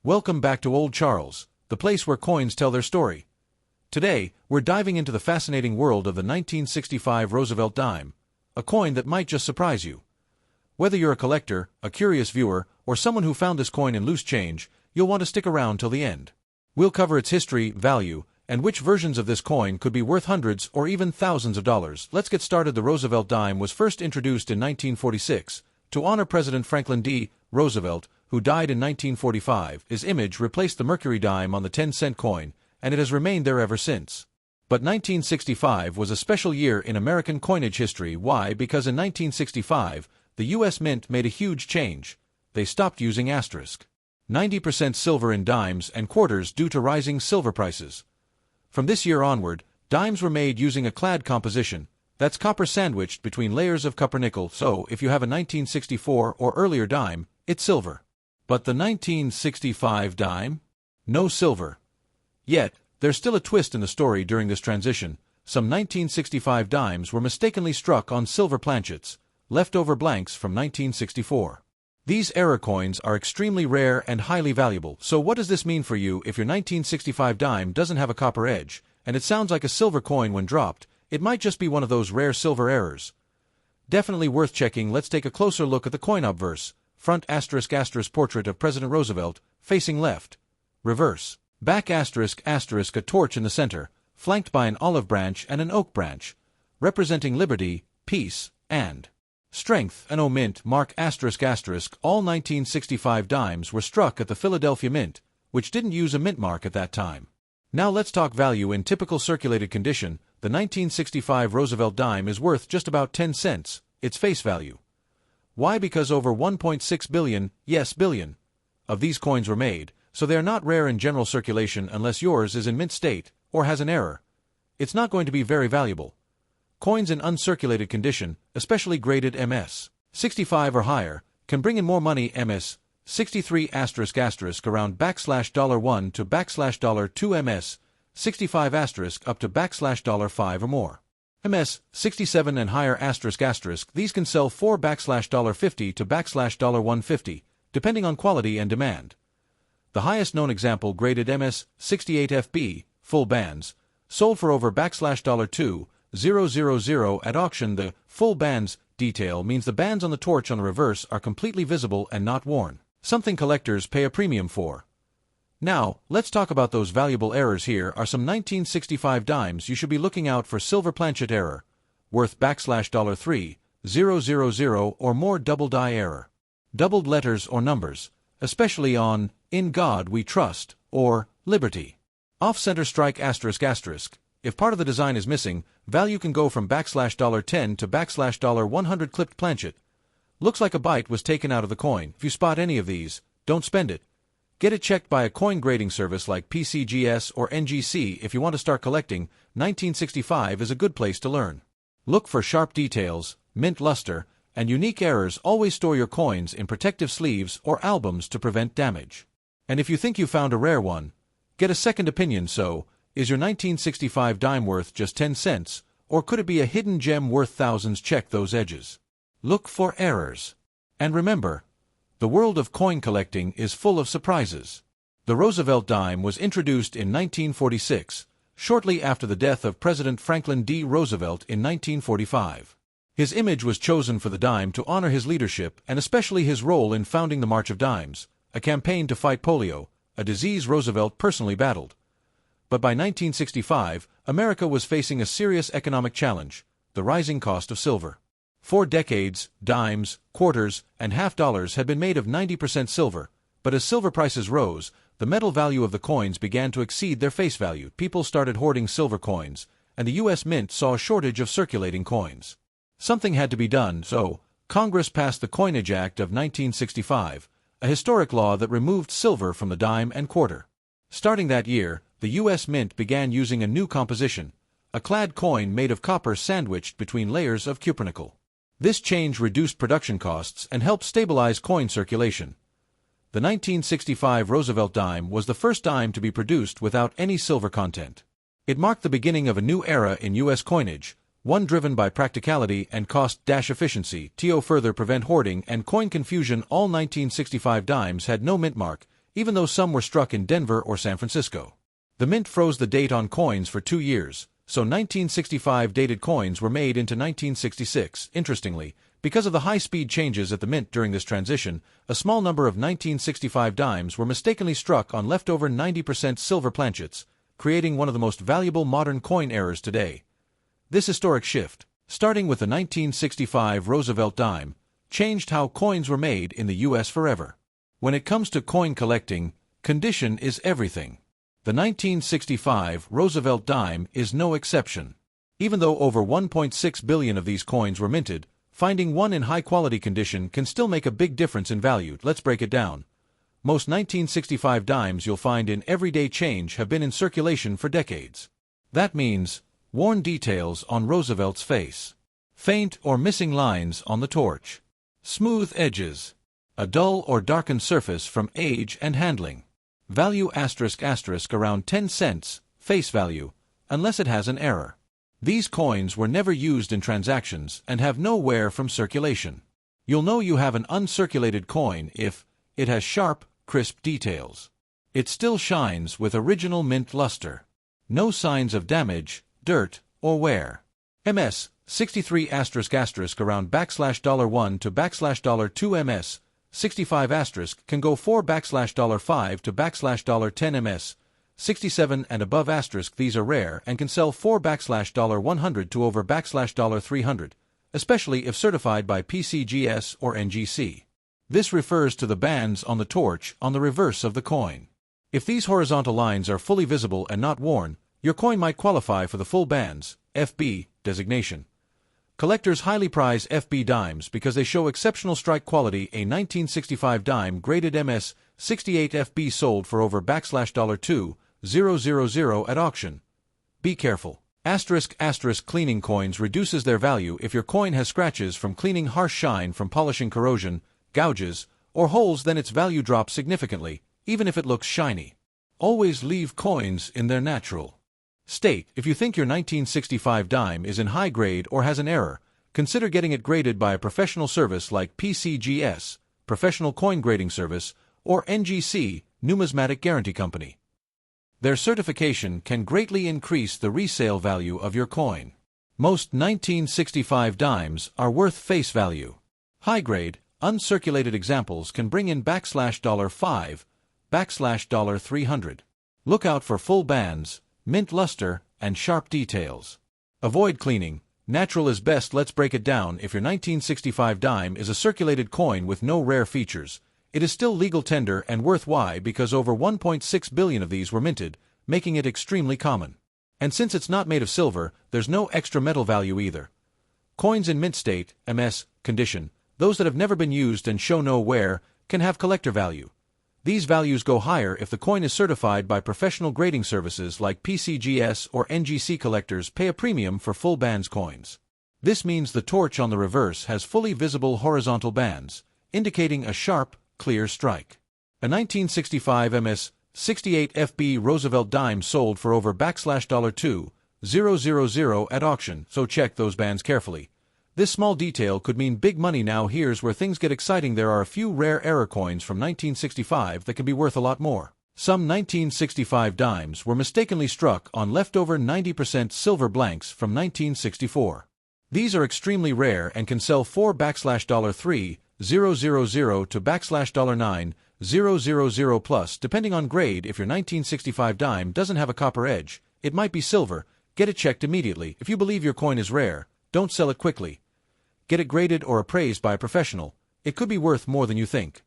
Welcome back to Old Charles, the place where coins tell their story. Today, we're diving into the fascinating world of the 1965 Roosevelt Dime, a coin that might just surprise you. Whether you're a collector, a curious viewer, or someone who found this coin in loose change, you'll want to stick around till the end. We'll cover its history, value, and which versions of this coin could be worth hundreds or even thousands of dollars. Let's get started. The Roosevelt Dime was first introduced in 1946 to honor President Franklin D. Roosevelt, who died in 1945. His image replaced the Mercury dime on the 10-cent coin, and it has remained there ever since. But 1965 was a special year in American coinage history. Why? Because in 1965, the U.S. Mint made a huge change. They stopped using asterisk. 90% silver in dimes and quarters due to rising silver prices. From this year onward, dimes were made using a clad composition, that's copper sandwiched between layers of copper-nickel, so if you have a 1964 or earlier dime, it's silver. But the 1965 dime? No silver. Yet, there's still a twist in the story. During this transition. Some 1965 dimes were mistakenly struck on silver planchets, leftover blanks from 1964. These error coins are extremely rare and highly valuable. So what does this mean for you if your 1965 dime doesn't have a copper edge, and it sounds like a silver coin when dropped? It might just be one of those rare silver errors. Definitely worth checking. Let's take a closer look at the coin obverse. Front asterisk asterisk portrait of President Roosevelt, facing left. Reverse. Back asterisk asterisk a torch in the center, flanked by an olive branch and an oak branch, representing liberty, peace, and strength. An O mint mark asterisk asterisk. All 1965 dimes were struck at the Philadelphia Mint, which didn't use a mint mark at that time. Now let's talk value. In typical circulated condition, the 1965 Roosevelt dime is worth just about 10 cents, its face value. Why? Because over 1.6 billion, yes billion, of these coins were made, so they are not rare in general circulation unless yours is in mint state, or has an error. It's not going to be very valuable. Coins in uncirculated condition, especially graded MS 65 or higher, can bring in more money. MS 63 asterisk asterisk around $1 to $2 MS 65 asterisk up to $5 or more. MS 67 and higher asterisk asterisk. These can sell for $50 to $150, depending on quality and demand. The highest known example, graded MS 68 FB, full bands, sold for over $2,000 at auction. The full bands detail means the bands on the torch on the reverse are completely visible and not worn, something collectors pay a premium for. Now, let's talk about those valuable errors. Here are some 1965 dimes you should be looking out for. Silver planchet error, worth $3,000 or more. Double die error, doubled letters or numbers, especially on "In God We Trust" or "Liberty." Off-center strike asterisk asterisk. If part of the design is missing, value can go from $10 to $100. Clipped planchet. Looks like a bite was taken out of the coin. If you spot any of these, don't spend it. Get it checked by a coin grading service like PCGS or NGC. If you want to start collecting, 1965 is a good place to learn. Look for sharp details, mint luster, and unique errors. Always store your coins in protective sleeves or albums to prevent damage. And if you think you found a rare one, get a second opinion. So, is your 1965 dime worth just 10 cents, or could it be a hidden gem worth thousands? Check those edges. Look for errors. And remember, the world of coin collecting is full of surprises. The Roosevelt dime was introduced in 1946, shortly after the death of President Franklin D. Roosevelt in 1945. His image was chosen for the dime to honor his leadership and especially his role in founding the March of Dimes, a campaign to fight polio, a disease Roosevelt personally battled. But by 1965, America was facing a serious economic challenge, the rising cost of silver. For decades, dimes, quarters, and half dollars had been made of 90% silver, but as silver prices rose, the metal value of the coins began to exceed their face value. People started hoarding silver coins, and the U.S. Mint saw a shortage of circulating coins. Something had to be done, so Congress passed the Coinage Act of 1965, a historic law that removed silver from the dime and quarter. Starting that year, the U.S. Mint began using a new composition, a clad coin made of copper sandwiched between layers of copper-nickel. This change reduced production costs and helped stabilize coin circulation. The 1965 Roosevelt dime was the first dime to be produced without any silver content. It marked the beginning of a new era in U.S. coinage, one driven by practicality and cost-efficiency to further prevent hoarding and coin confusion. All 1965 dimes had no mint mark, even though some were struck in Denver or San Francisco. The mint froze the date on coins for 2 years, so 1965 dated coins were made into 1966. Interestingly, because of the high-speed changes at the mint during this transition, a small number of 1965 dimes were mistakenly struck on leftover 90% silver planchets, creating one of the most valuable modern coin errors today. This historic shift, starting with the 1965 Roosevelt Dime, changed how coins were made in the U.S. forever. When it comes to coin collecting, condition is everything. The 1965 Roosevelt Dime is no exception. Even though over 1.6 billion of these coins were minted, finding one in high-quality condition can still make a big difference in value. Let's break it down. Most 1965 dimes you'll find in everyday change have been in circulation for decades. That means worn details on Roosevelt's face, faint or missing lines on the torch, smooth edges, a dull or darkened surface from age and handling. Value ** around 10 cents, face value, unless it has an error. These coins were never used in transactions and have no wear from circulation. You'll know you have an uncirculated coin if it has sharp, crisp details. It still shines with original mint luster. No signs of damage, dirt, or wear. MS 63 ** around $1 to $2 MS 65 * can go 4 $5 to $10 MS 67 and above *. These are rare and can sell 4 $100 to over $300, especially if certified by PCGS or NGC. This refers to the bands on the torch on the reverse of the coin. If these horizontal lines are fully visible and not worn, your coin might qualify for the full bands, FB, designation. Collectors highly prize FB dimes because they show exceptional strike quality. A 1965 dime graded MS 68 FB sold for over $2,000 at auction. Be careful. ** cleaning coins reduces their value if your coin has scratches from cleaning, harsh shine from polishing, corrosion, gouges, or holes. Then its value drops significantly, even if it looks shiny. Always leave coins in their natural state. If you think your 1965 dime is in high grade or has an error, consider getting it graded by a professional service like PCGS, Professional Coin Grading Service, or NGC, Numismatic Guarantee Company. Their certification can greatly increase the resale value of your coin. Most 1965 dimes are worth face value. High-grade, uncirculated examples can bring in $5, $300. Look out for full bands, mint luster, and sharp details. Avoid cleaning. Natural is best. Let's break it down. If your 1965 dime is a circulated coin with no rare features, it is still legal tender and worth. Why? Because over 1.6 billion of these were minted, making it extremely common. And since it's not made of silver, there's no extra metal value either. Coins in mint state, MS, condition, those that have never been used and show no wear, can have collector value. These values go higher if the coin is certified by professional grading services like PCGS or NGC. Collectors pay a premium for full bands coins. This means the torch on the reverse has fully visible horizontal bands, indicating a sharp, clear strike. A 1965 MS 68 FB Roosevelt dime sold for over $2,000 at auction, so check those bands carefully. This small detail could mean big money. Now here's where things get exciting. There are a few rare error coins from 1965 that can be worth a lot more. Some 1965 dimes were mistakenly struck on leftover 90% silver blanks from 1964. These are extremely rare and can sell 4 $3,000 to $9,000 plus, depending on grade. If your 1965 dime doesn't have a copper edge, it might be silver. Get it checked immediately. If you believe your coin is rare, don't sell it quickly. Get it graded or appraised by a professional. It could be worth more than you think.